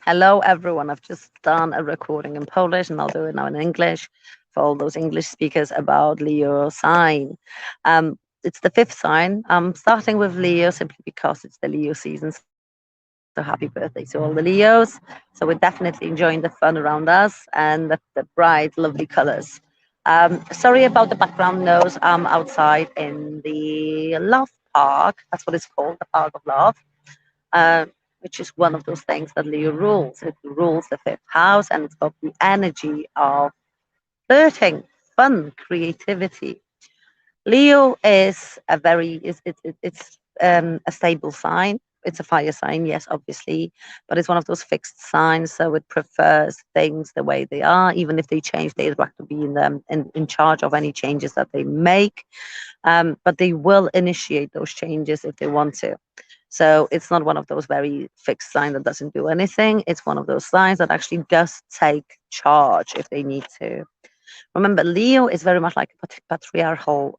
Hello, everyone. I've just done a recording in Polish and I'll do it now in English for all those English speakers about Leo sign. It's the fifth sign. I'm starting with Leo simply because it's the Leo season. So happy birthday to all the Leos. So we're definitely enjoying the fun around us and the bright, lovely colors. Sorry about the background noise. I'm outside in the Love Park. That's what it's called, the Park of Love, uh, which is one of those things that Leo rules. It rules the fifth house, and it's got the energy of flirting, fun, creativity. Leo is a very it's a stable sign. It's a fire sign, yes, obviously, but it's one of those fixed signs, so it prefers things the way they are. Even if they change, they'd like to be in charge of any changes that they make. But they will initiate those changes if they want to. So it's not one of those very fixed signs that doesn't do anything. It's one of those signs that actually does take charge if they need to. Remember, Leo is very much like a patriarchal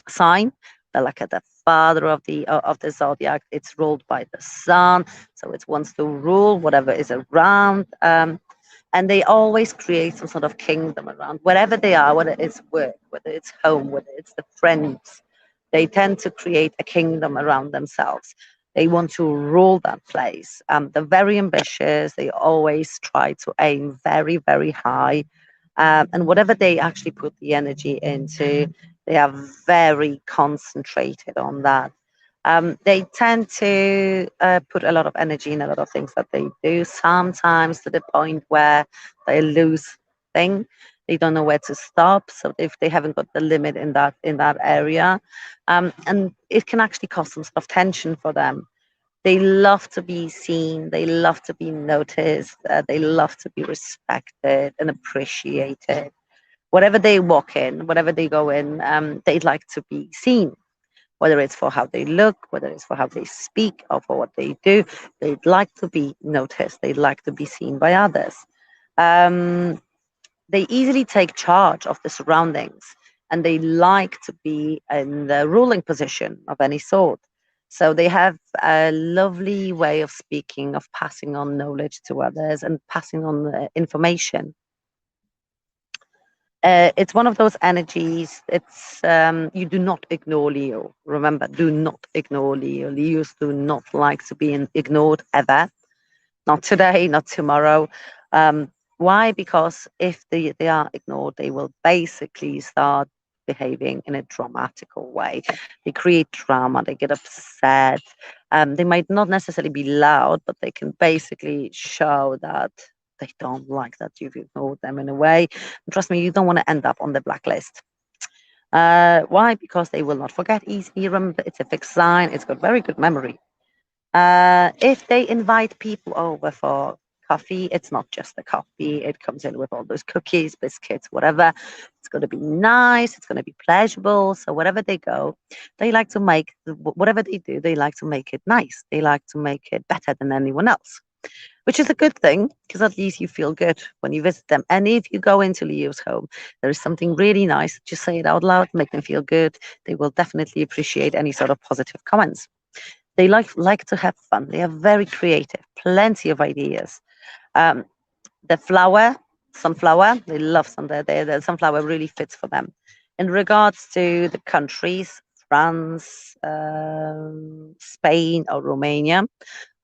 sign. They're like the father of the zodiac. It's ruled by the sun, so it wants to rule whatever is around. And they always create some sort of kingdom around wherever they are, whether it's work, whether it's home, whether it's the friends. They tend to create a kingdom around themselves. They want to rule that place. They're very ambitious. They always try to aim very, very high. And whatever they actually put the energy into, they are very concentrated on that. They tend to put a lot of energy in a lot of things that they do, sometimes to the point where they lose thing. They don't know where to stop. So if they haven't got the limit in that area, and it can actually cause some sort of tension for them. They love to be seen. They love to be noticed. They love to be respected and appreciated. Whatever they walk in, whatever they go in, they'd like to be seen, whether it's for how they look, whether it's for how they speak, or for what they do. They'd like to be noticed. They'd like to be seen by others. Um, they easily take charge of the surroundings, and they like to be in the ruling position of any sort. So they have a lovely way of speaking, of passing on knowledge to others and passing on the information. It's one of those energies. It's you do not ignore Leo. Remember, do not ignore Leo. Leos do not like to be ignored ever. Not today, not tomorrow. Why? Because if they are ignored, they will basically start behaving in a dramatical way. They create drama. They get upset. They might not necessarily be loud, but they can basically show that they don't like that you've ignored them in a way. And trust me, you don't want to end up on the blacklist. Why? Because they will not forget easily. Remember, it's a fixed sign. It's got very good memory. If they invite people over for coffee, it's not just the coffee. It comes in with all those cookies, biscuits, whatever. It's going to be nice. It's going to be pleasurable. So wherever they go, they like to make whatever they do. They like to make it nice. They like to make it better than anyone else, which is a good thing because at least you feel good when you visit them. And if you go into Leo's home, there is something really nice. Just say it out loud, make them feel good. They will definitely appreciate any sort of positive comments. They like to have fun. They are very creative, plenty of ideas. Um, the flower, sunflower, they love sunflower. The sunflower really fits for them. In regards to the countries, France, Spain, or Romania,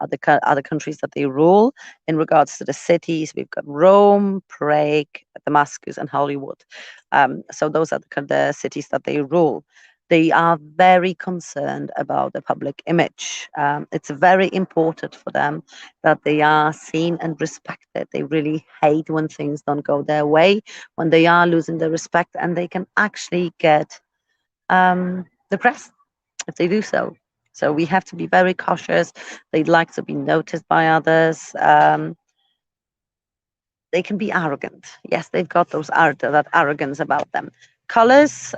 other countries that they rule. In regards to the cities, we've got Rome, Prague, Damascus, and Hollywood. So those are the cities that they rule. They are very concerned about the public image. It's very important for them that they are seen and respected. They really hate when things don't go their way, when they are losing the respect, and they can actually get depressed if they do so. So we have to be very cautious. They'd like to be noticed by others. They can be arrogant. Yes, they've got that arrogance about them. Colors,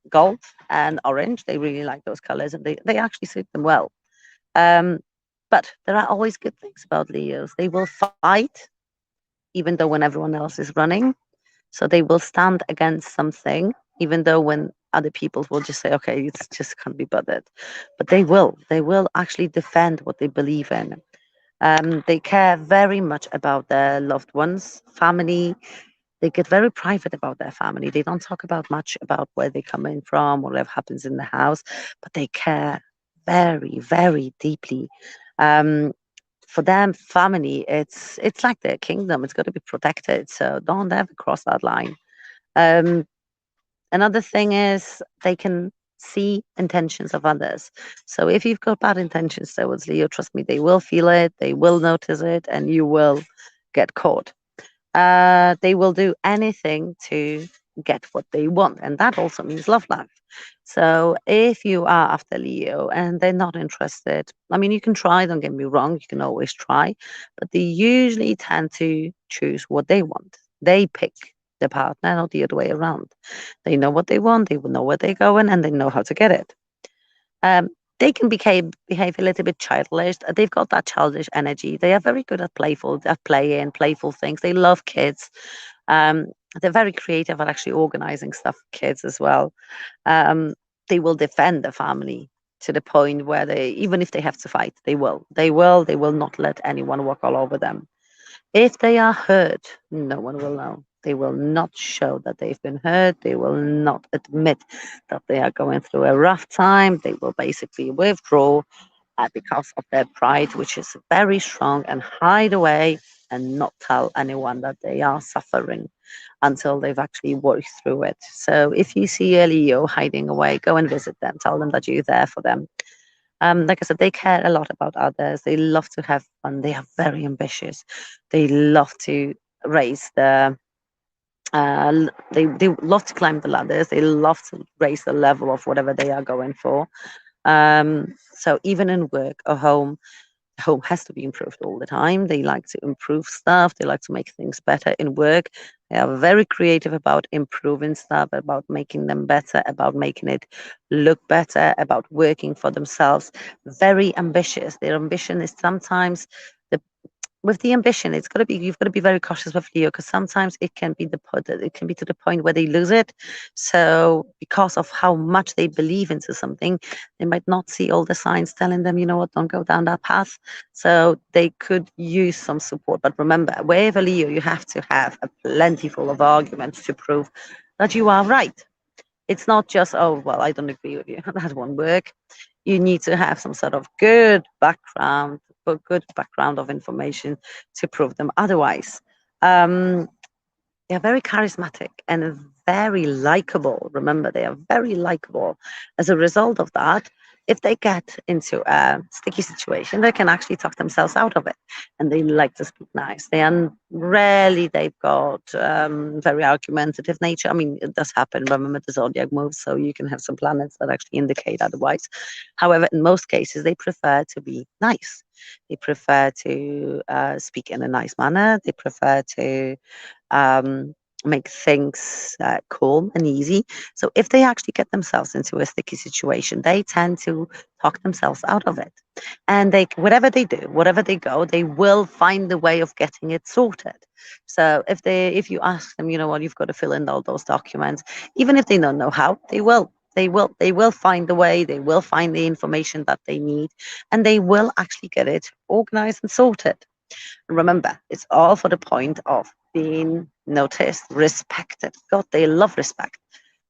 gold and orange. They really like those colors, and they actually suit them well. Um, but there are always good things about Leos. They will fight, even though when everyone else is running. So they will stand against something, even though when other people will just say, okay, it's just can't be bothered. But they will. They will actually defend what they believe in. They care very much about their loved ones, family. They get very private about their family. They don't talk about much about where they come in from, whatever happens in the house, but they care very, very deeply. Um, for them, family, it's like their kingdom. It's got to be protected. So don't ever cross that line. Um, Another thing is they can see intentions of others. So if you've got bad intentions towards Leo, trust me, they will feel it, they will notice it, and you will get caught. They will do anything to get what they want, and that also means love life. So if you are after Leo and they're not interested, I mean, you can try, don't get me wrong, you can always try, but they usually tend to choose what they want. They pick the partner, not the other way around. They know what they want, they will know where they're going, and they know how to get it. Um, they can behave a little bit childish. They've got that childish energy. They are very good at playful things. They love kids. Um, they're very creative at actually organizing stuff for kids as well. Um, they will defend the family to the point where even if they have to fight, they will. They will not let anyone walk all over them. If they are hurt, no one will know. They will not show that they've been hurt. They will not admit that they are going through a rough time. They will basically withdraw because of their pride, which is very strong, and hide away and not tell anyone that they are suffering until they've actually worked through it. So if you see a Leo hiding away, go and visit them. Tell them that you're there for them. Like I said, they care a lot about others. They love to have fun. They are very ambitious. They love to raise they love to climb the ladders. They love to raise the level of whatever they are going for. So even in work or home has to be improved all the time. They like to improve stuff. They like to make things better in work. They are very creative about improving stuff, about making them better, about making it look better, about working for themselves. Very ambitious. Their ambition is sometimes the with the ambition, it's got to be you've got to be very cautious with Leo because sometimes it can be to the point where they lose it. So because of how much they believe into something, they might not see all the signs telling them, you know what, don't go down that path. So they could use some support. But remember, wherever Leo, you have to have a plentiful of arguments to prove that you are right. It's not just, oh, well, I don't agree with you. That won't work. You need to have some sort of good background of information to prove them otherwise. Um, they're very charismatic and very likable. Remember, they are very likable. As a result of that, if they get into a sticky situation, they can actually talk themselves out of it. And they like to speak nice. Rarely they've got very argumentative nature. I mean, it does happen. Remember the zodiac moves, so you can have some planets that actually indicate otherwise. However, in most cases, they prefer to be nice. They prefer to speak in a nice manner. They prefer to um, make things calm and easy. So if they actually get themselves into a sticky situation, they tend to talk themselves out of it. And they, whatever they do, whatever they go, they will find the way of getting it sorted. So if you ask them, you know what, you've got to fill in all those documents, even if they don't know how, they will. They will find the way, they will find the information that they need, and they will actually get it organized and sorted. Remember, it's all for the point of being noticed, respected. God, they love respect.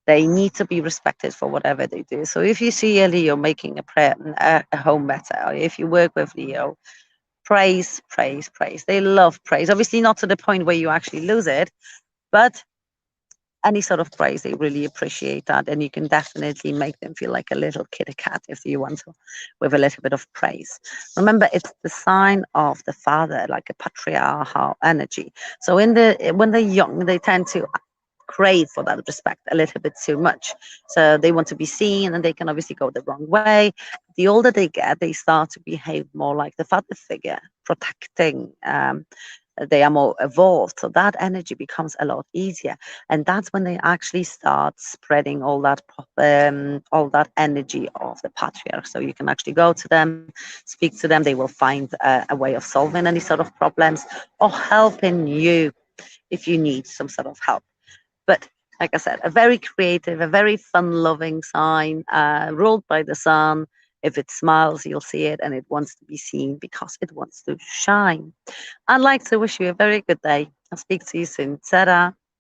They need to be respected for whatever they do. So if you see a Leo making a home better, or if you work with Leo, praise, praise, praise. They love praise. Obviously, not to the point where you actually lose it, but any sort of praise, they really appreciate that. And you can definitely make them feel like a little kitty cat if you want to, with a little bit of praise. Remember, it's the sign of the father, like a patriarchal energy. So when they're young, they tend to crave for that respect a little bit too much. So they want to be seen and they can obviously go the wrong way. The older they get, they start to behave more like the father figure, protecting. They are more evolved. So that energy becomes a lot easier. And that's when they actually start spreading all that energy of the patriarch. So you can actually go to them, speak to them. They will find a way of solving any sort of problems or helping you if you need some sort of help. But like I said, a very creative, a very fun-loving sign, ruled by the sun. If it smiles, you'll see it, and it wants to be seen because it wants to shine. I'd like to wish you a very good day. I'll speak to you soon. Ta